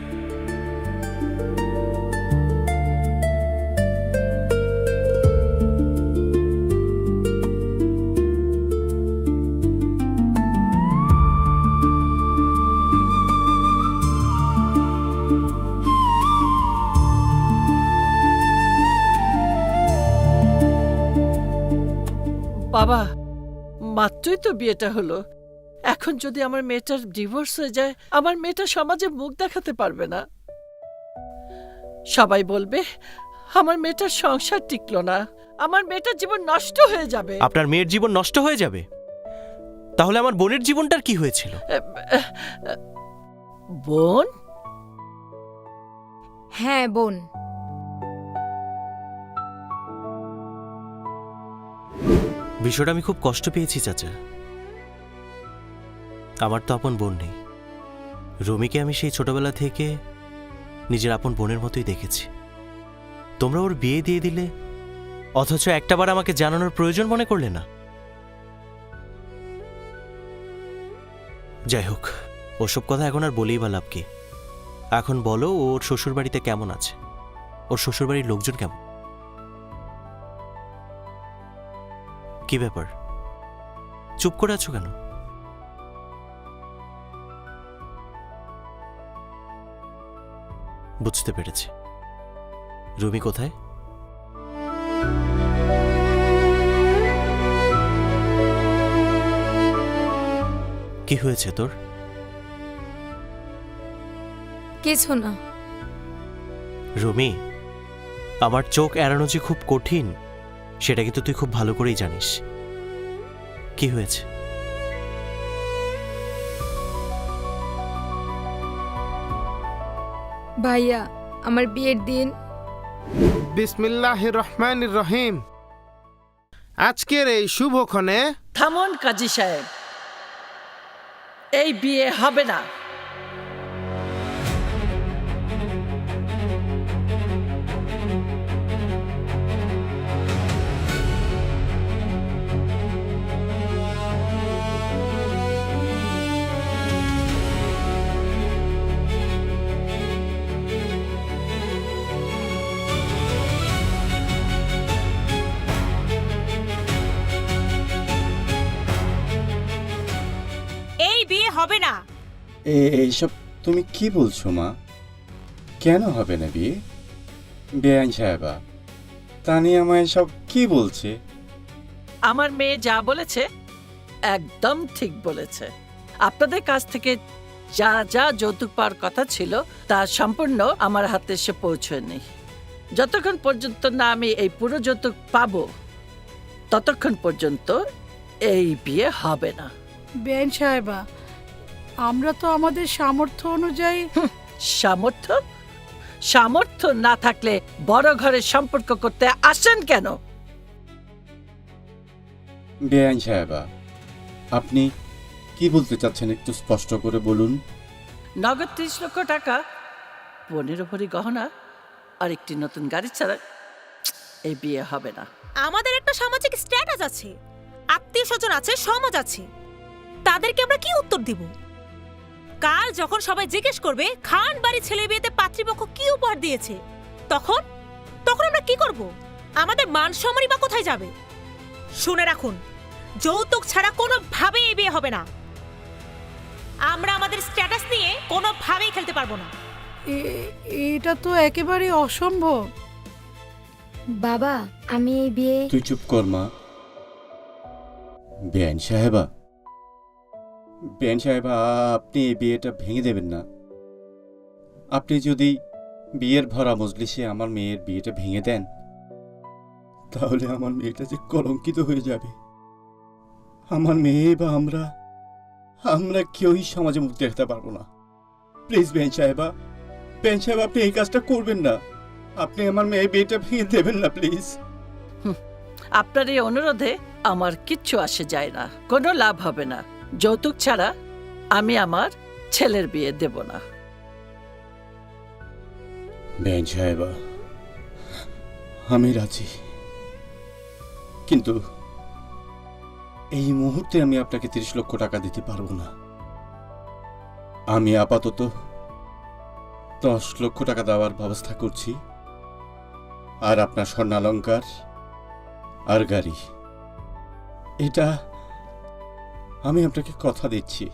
বাবা, মাত্রই তো বিয়েটা হলো, এখন যদি আমার মেয়েটার ডিভোর্স হয়ে যায়, আমার মেয়েটা সমাজে মুখ দেখাতে পারবে না। সবাই বলবে আমার মেয়েটার সংসার টিকলো না, আমার মেয়েটার জীবন নষ্ট হয়ে যাবে। আপনার মেয়ের জীবন নষ্ট হয়ে যাবে? তাহলে আমার বোনের জীবনটার কি হয়েছিল? বোন? হ্যাঁ, বোন। বিষয়টা আমি খুব কষ্ট পেয়েছি চাচা। আমার তো আপন বোন নেই। রুমিকে আমি সেই ছোটবেলা থেকে নিজের আপন বোনের মতোই দেখেছি। তোমরা ওর বিয়ে দিয়ে দিলে, অথচ একটাবার আমাকে জানানোর প্রয়োজন মনে করলে না। যাই হোক, ওসব কথা এখন আর বলেই বা লাভ কি? এখন বলো, ওর শ্বশুরবাড়িতে কেমন আছে? ওর শ্বশুরবাড়ির লোকজন কেমন? কি ব্যাপার, চুপ করে আছো কেন? বুঝতে পেরেছি। রুমি কোথায়? কি হয়েছে তোর? কিছু না। রুমি, আমার চোখ এড়ানো যে খুব কঠিন, সেটা কিন্তু তুই খুব ভালো করেই জানিস। কি হয়েছে? ভাইয়া, আমার বিয়ের দিন। বিসমিল্লাহির রহমানির রহিম। আজকের এই শুভক্ষণে থামুন কাজী সাহেব, এই বিয়ে হবে না। এই বিয়ে হবে না। এইসব তুমি কি বলছো মা? কেন হবে না বিয়ে? বেআইন সাহেবা, তানিয়া মা এসব কি বলছে? আমার মেয়ে যা বলেছে একদম ঠিক বলেছে। আপনাদের কাছ থেকে যা যা যৌতুক পাওয়ার কথা ছিল তা সম্পূর্ণ আমার হাতে এসে পৌঁছয়নি। যতক্ষণ পর্যন্ত না আমি এই পুরো যৌতুক পাবো, ততক্ষণ পর্যন্ত এই বিয়ে হবে না। বেন সাহেবা, আমরা তো আমাদের সামর্থ্য অনুযায়ী। সামর্থ্য? সামর্থ্য না থাকলে বড় ঘরের সম্পর্ক করতে আসেন কেন? বেআইন সাহেবা, আপনি কি বলতে চাচ্ছেন একটু স্পষ্ট করে বলুন। নগদ 30 লক্ষ টাকা, 15 ভরি গহনা আর একটি নতুন গাড়ি ছাড়া এই বিয়ে হবে না। আমাদের একটা সামাজিক স্ট্যাটাস আছে, আত্মীয় স্বজন আছে, সমাজ আছে, তাদেরকে আমরা কি উত্তর দিব? কাল যখন সবাই জিজ্ঞেস করবে খান বাড়ি ছেলে বিয়েতে পাত্রীপক্ষ কি উপহার দিয়েছে, তখন তখন আমরা কি করব? আমাদের মান সম্মানই বা কোথায় যাবে? শুনে রাখুন, যৌতুক ছাড়া কোনোভাবেই এই বিয়ে হবে না। আমরা আমাদের স্ট্যাটাস নিয়ে কোনোভাবেই খেলতে পারবো না। এটা তো একেবারেই অসম্ভব। বাবা, আমি এই বিয়ে তুই চুপ কর মা। বেআইন সাহেবা, বেআইন সাহেবা, আপনি এই বিয়েটা ভেঙে দেবেন না। আপনি যদি বিয়ের ভরা মজলিসে আমার মেয়ের বিয়েটা ভেঙে দেন, তাহলে আমার মেয়েটা যে কলঙ্কিত হয়ে যাবে। আমার মেয়ে বা আমরা কেউই সমাজে মুখ দেখাতে পারবো না। প্লিজ বেআইন সাহেবা, বেআইন সাহেব, আপনি এই কাজটা করবেন না। আপনি আমার মেয়ের বিয়েটা ভেঙে দেবেন না প্লিজ। আপনার এই অনুরোধে আমার কিচ্ছু আসে যায় না, কোনো লাভ হবে না। যৌতুক ছাড়া আমি আমার ছেলের বিয়ে দেব না। বেআইন সাহেবা, আমি রাজি, কিন্তু এই মুহূর্তে আমি আপনাকে 30 লক্ষ টাকা দিতে পারবো না। আমি আপাতত 10 লক্ষ টাকা দেওয়ার ব্যবস্থা করছি, আর আপনার স্বর্ণালঙ্কার আর গাড়ি, এটা আমি আপনাকে কথা দিচ্ছি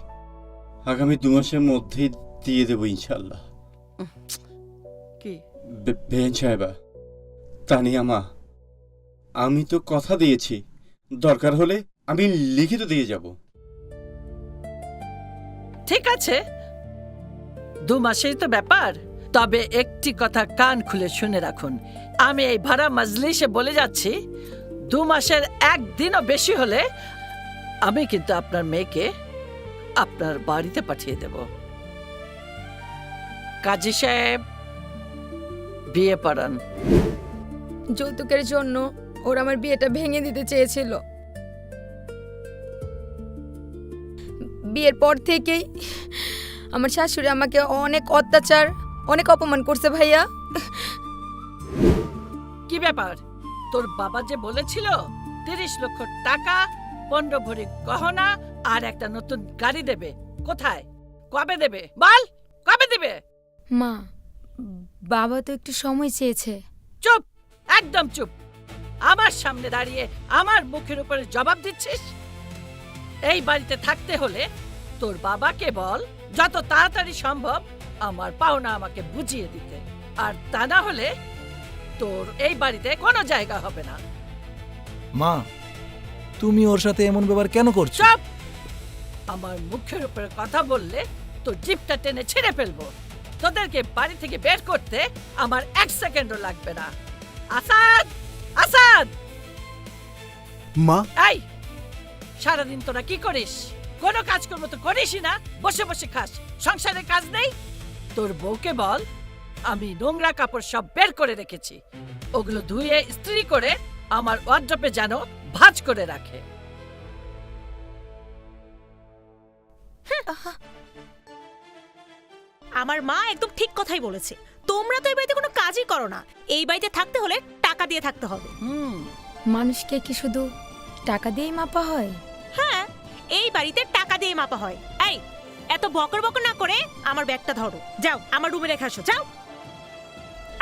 আগামী 2 মাসের মধ্যেই দিয়ে দেব ইনশাল্লাহ। কি বেআইন সাহেবা, তানিয়া মা, আমি তো কথা দিয়েছি, দরকার হলে আমি লিখিত দিয়ে যাব। ঠিক আছে, 2 মাসেই তো ব্যাপার। তবে একটি কথা কান খুলে শুনে রাখুন, আমি এই ভাড়া মজলিসে বলে যাচ্ছি, 2 মাসের 1 দিনও বেশি হলে আমি কিন্তু আপনার মেয়েকে আপনার বাড়িতে পাঠিয়ে দেব। কাজী সাহেব, বিয়ে পড়ান। যৌতুকের জন্য ওরা আমার বিয়েটা ভেঙে দিতে চেয়েছিল। বিয়ের পর থেকেই আমার শাশুড়ি আমাকে অনেক অত্যাচার, অনেক অপমান করছে ভাইয়া। কি ব্যাপার, তোর বাবা যে বলেছিল 30 লক্ষ টাকা, 15 ভরি গহনা আর একটা নতুন গাড়ি দেবে, কোথায়, কবে দেবে বল, কবে দেবে? মা, বাবা তো একটু সময় চেয়েছে। চুপ, একদম চুপ। আমার সামনে দাঁড়িয়ে আমার মুখের উপরে জবাব দিচ্ছিস? এই বাড়িতে থাকতে হলে তোর বাবাকে বল যত তাড়াতাড়ি সম্ভব আমার পাওনা আমাকে বুঝিয়ে দিতে, আর তা না হলে তোর এই বাড়িতে কোনো জায়গা হবে না। মা, তুমি ওর সাথে এমন ব্যবহার কেন করছো? চুপ! আমার মুখের উপরে কথা বললে তোর জিভটা টেনে ছিঁড়ে ফেলবো। তোদেরকে বাড়ি থেকে বের করতে আমার 1 সেকেন্ডও লাগবে না। আসাদ, আসাদ! মা, এই, সারাদিন তোরা কি করিস? কোনো কাজকর্ম তো করিসই না, বসে বসে খাস, সংসারের কাজ নেই। তোর বউকে বল আমি নোংরা কাপড় সব বের করে রেখেছি, ওগুলো ধুয়ে ইস্ত্রি করে আমার ওয়ার্ড্রপে যেন ভাঁজ করে রাখে। আমার মা একদম ঠিক কথাই বলেছে। তোমরা তো এই বাড়িতে কোনো কাজই করো না। এই বাড়িতে থাকতে হলে টাকা দিয়ে থাকতে হবে। মানুষকে কি শুধু টাকা দিয়েই মাপা হয়? হ্যাঁ, এই বাড়িতে টাকা দিয়ে মাপা হয়। এই, এত বকর বকর না করে আমার ব্যাগটা ধরো, যাও আমার রুমে রেখে আসো, যাও।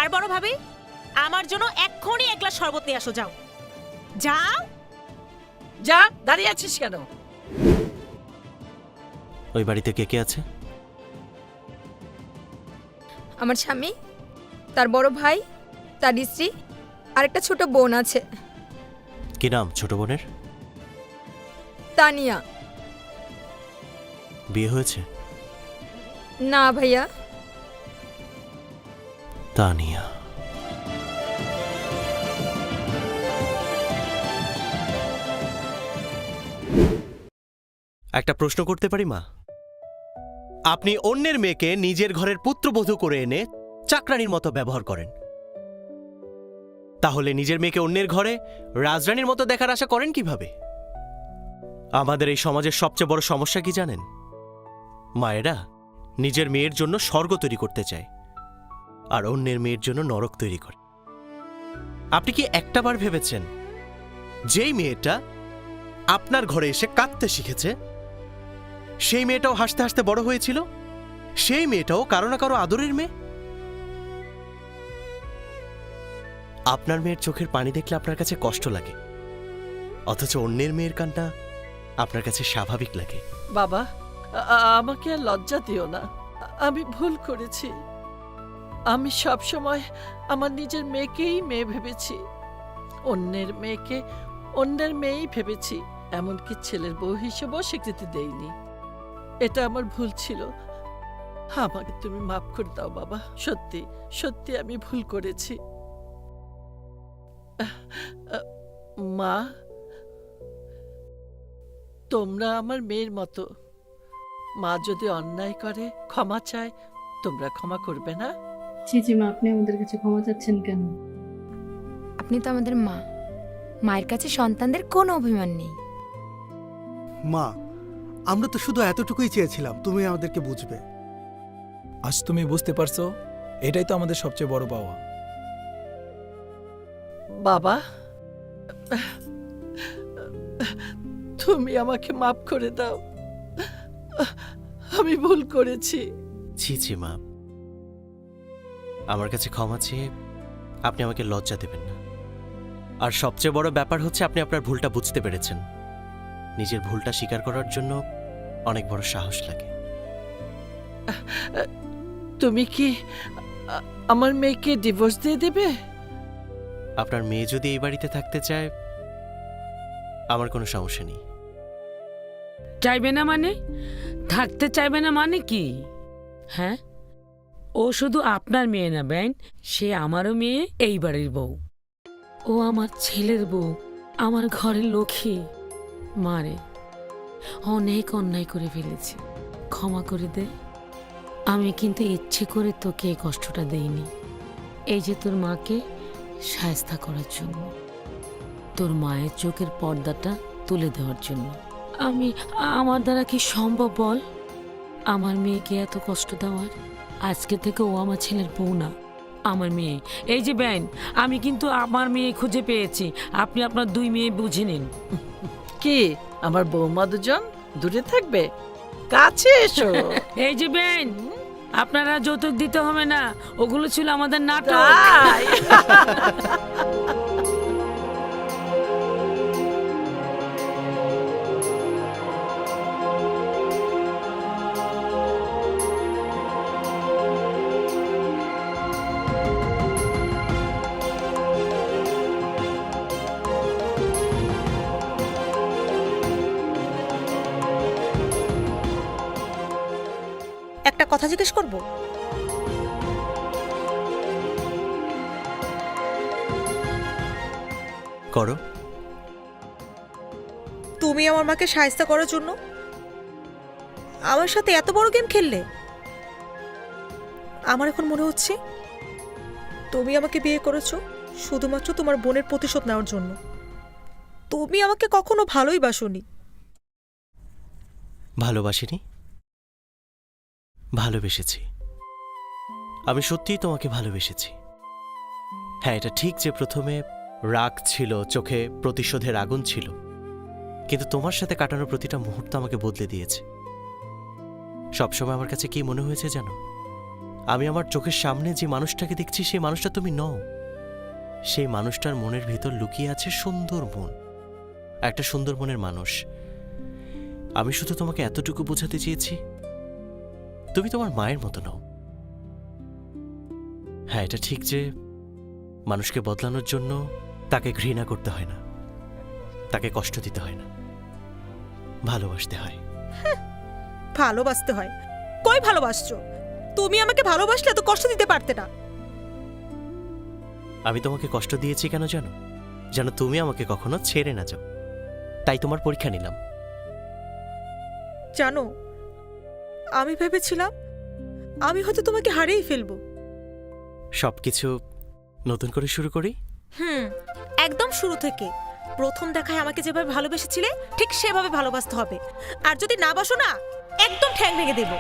আর বড় ভাবি, আমার জন্য এক্ষুনি 1 গ্লাস শরবত নিয়ে আসো, যাও যাও। যা, দাঁড়িয়ে আছিস কেন? ওই বাড়িতে কে কে আছে? আমার স্বামী, তার বড় ভাই, তার স্ত্রী আর একটা ছোট বোন আছে। কি নাম ছোট বোনের? তানিয়া। বিয়ে হয়েছে? না ভাইয়া। তানিয়া, একটা প্রশ্ন করতে পারি মা? আপনি অন্যের মেয়েকে নিজের ঘরের পুত্রবধূ করে এনে চাকরানির মতো ব্যবহার করেন, তাহলে নিজের মেয়েকে অন্যের ঘরে রাজরানীর মতো দেখার আশা করেন কিভাবে? আমাদের এই সমাজের সবচেয়ে বড় সমস্যা কি জানেন? মায়েরা নিজের মেয়ের জন্য স্বর্গ তৈরি করতে চায় আর অন্যের মেয়ের জন্য নরক তৈরি করে। আপনি কি একটাবার ভেবেছেন যেই মেয়েটা আপনার ঘরে এসে কাঁদতে শিখেছে, সেই মেয়েটাও হাসতে হাসতে বড় হয়েছিল, সেই মেয়েটাও কারো না কারো আদরের মেয়ে। আপনার মেয়ের চোখের পানি দেখলে আপনার কাছে কষ্ট লাগে, অথচ অন্যের মেয়ের কান্না আপনার কাছে স্বাভাবিক লাগে। বাবা, আমাকে আর লজ্জা দিও না। আমি ভুল করেছি। আমি সব সময় আমার নিজের মেয়েকেই মেয়ে ভেবেছি, অন্যের মেয়েকে অন্যের মেয়েই ভেবেছি, এমনকি ছেলের বউ হিসেবেও স্বীকৃতি দেইনি। এটা আমার ভুল ছিল। আমাকে তুমি মাফ করে দাও বাবা। সত্যি সত্যি আমি ভুল করেছি। মা, তোমরা আমার মেয়ের মতো। মা যদি অন্যায় করে ক্ষমা চায়, তোমরা ক্ষমা করবে না? জি মা, আপনি আমাদের কাছে ক্ষমা চাচ্ছেন কেন? আপনি তো আমাদের মা, মায়ের কাছে সন্তানদের কোনো অভিমান নেই। মা, আমরা তো শুধু এতটুকুই চেয়েছিলাম তুমি আমাদেরকে বুঝবে। আজ তুমি বুঝতে পারছো, এটাই তো আমাদের সবচেয়ে বড় পাওয়া। বাবা, তুমি আমাকে মাফ করে দাও। আমি ভুল করেছি। ছি ছি মা, আমার কাছে ক্ষমা চেয়ে আপনি আমাকে লজ্জা দেবেন না। আর সবচেয়ে বড় ব্যাপার হচ্ছে আপনি আপনার ভুলটা বুঝতে পেরেছেন। নিজের ভুলটা স্বীকার করার জন্য অনেক বড় সাহস লাগে। তুমি কি আমার মেয়েকে ডিভোর্স দিয়ে দেবে? আপনার মেয়ে যদি এই বাড়িতে থাকতে চায়, আমার কোনো সমস্যা নেই। চাইবে না মানে? থাকতে চাইবে না মানে কি? হ্যাঁ, ও শুধু আপনার মেয়ে না বেন, সে আমারও মেয়ে, এই বাড়ির বউ। ও আমার ছেলের বউ, আমার ঘরের লক্ষ্মী। মারে, অনেক অন্যায় করে ফেলেছি, ক্ষমা করে দে। আমি কিন্তু ইচ্ছে করে তোকে এই কষ্টটা দেইনি। এই যে তোর মাকে শায়েস্তা করার জন্য, তোর মায়ের চোখের পর্দাটা তুলে দেওয়ার জন্য। আমার দ্বারা কি সম্ভব বল আমার মেয়েকে এত কষ্ট দেওয়ার? আজকে থেকে ও আমার ছেলের বউ না, আমার মেয়ে। এই যে বেন, আমি কিন্তু আমার মেয়ে খুঁজে পেয়েছি, আপনি আপনার 2 মেয়ে বুঝে নিন। কি আমার বৌমা দুজন দূরে থাকবে? কাছে এসো। এই যে বেন, আপনারা যৌতুক দিতে হবে না, ওগুলো ছিল আমাদের নাটক। তাই? একটা কথা জিজ্ঞেস করব? করো। তুমি আমার মাকে শায়েস্তা করার জন্য আমার সাথে এত বড় গেম খেললে? আমার এখন মনে হচ্ছে তুমি আমাকে বিয়ে করেছো শুধুমাত্র তোমার বোনের প্রতিশোধ নেওয়ার জন্য। তুমি আমাকে কখনো ভালোই বাসোনি। ভালোবাসিনি, ভালোবেসেছি। আমি সত্যিই তোমাকে ভালোবেসেছি। হ্যাঁ, এটা ঠিক যে প্রথমে রাগ ছিল, চোখে প্রতিশোধের আগুন ছিল, কিন্তু তোমার সাথে কাটানো প্রতিটা মুহূর্ত আমাকে বদলে দিয়েছে। সবসময় আমার কাছে কি মনে হয়েছে জানো? আমি আমার চোখের সামনে যে মানুষটাকে দেখছি, সেই মানুষটা তুমি নও। সেই মানুষটার মনের ভিতর লুকিয়ে আছে সুন্দর মন, একটা সুন্দর মনের মানুষ। আমি শুধু তোমাকে এতটুকু বোঝাতে চেয়েছি, তুমি তোমার মায়ের মতো নও। হ্যাঁ, এটা ঠিক যে মানুষকে বদলানোর জন্য তাকে ঘৃণা করতে হয় না, তাকে কষ্ট দিতে হয় না, ভালোবাসতে হয়। ভালোবাসতে হয়? কই ভালোবাসছো? তুমি আমাকে ভালোবাসলে তো কষ্ট দিতে পারতে না। আমি তোমাকে কষ্ট দিয়েছি কেন জানো? যেন তুমি আমাকে কখনো ছেড়ে না যাও, তাই তোমার পরীক্ষা নিলাম। জানো, আমি ভেবেছিলাম আমি হয়তো তোমাকে হারিয়েই ফেলবো। সবকিছু নতুন করে শুরু করি। একদম শুরু থেকে। প্রথম দেখায় আমাকে যেভাবে ভালোবেসেছিলে ঠিক সেভাবে ভালোবাসতে হবে। আর যদি না বাসো না, একদম ঠ্যাং ভেঙে দেব।